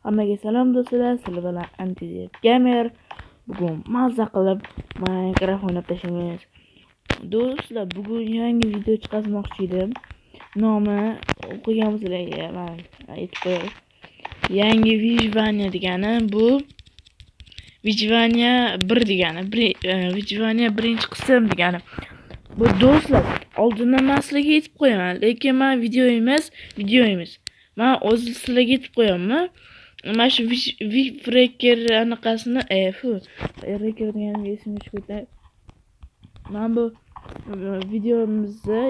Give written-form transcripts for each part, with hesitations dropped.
Hammaga salom do'stlar, sizlar bilan Anti Gamer. Bugun mazza qilib Minecraft o'ynab tashlaymiz. Do'stlar, bugun yangi video chiqarmoqchi edim. Nomi o'qigan sizlarga men aytib qo'yay. Yangi Vijvania degani bu Vijvania 1 degani, Vijvania birinchi qism degani. Bu do'stlar, oldindan men sizlarga aytib qo'yaman, lekin men video emas. Men o'z sizlarga aytib qo'yaman. Mana shu Freaker anaqasini, Freaker deganimga esimga tushdi. Men bu videomizda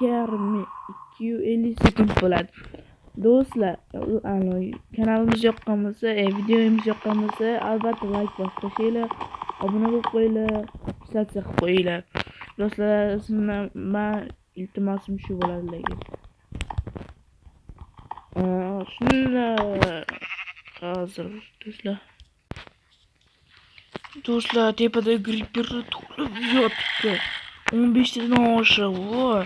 250 sekund bo'ladi. Do'stlar, kanalimiz yoqqan bo'lsa, videomiz yoqqan bo'lsa, albatta like bosib qo'yinglar, obuna bo'lib qo'yinglar, podpisatsiya qilib qo'yinglar. Do'stlar, men iltimosim shu bo'ladi lekin. Shunda hozir do'stlar tepada Creeper to'lib yotibdi. 15 tadan oshiq. Voy.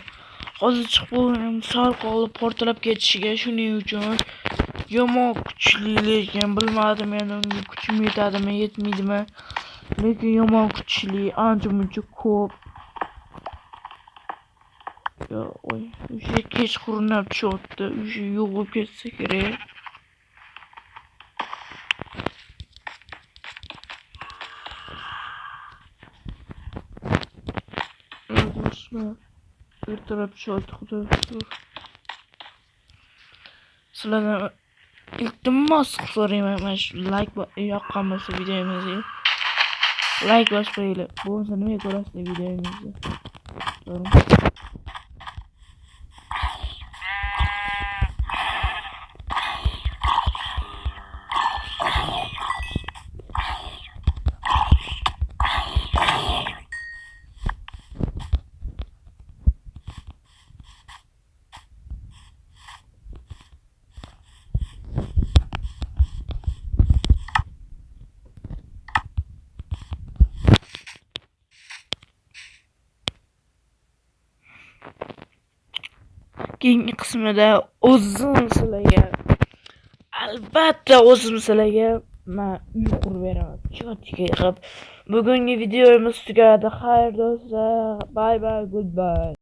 Hozir chiqib bo'lgan sal qolib portlab ketishiga, shuning uchun yomon kuchli, lekin bilmadim endi unga kuchim yetadimi, yetmaydimi. Lekin yomon kuchli, ancha-muncha ko'p. Ya, oy, o'sha kechqurunlab tushyapti. O'sha yo'g'ib ketsa kerak. Bir taraf tushyapti, xudo. Sizlardan iltimos so'rayman, mana shu like yoqqan bo'lsa videomizga like bosib qo'yinglar. Bo'lmasa nimaga ko'rasizlar videomizni? Keyingi qismida albatta o'zim sizlarga men uy qurib beraman. Cho'tka qilib. Bugungi videomiz tugadi. Xayr do'stlar. Bye bye, goodbye.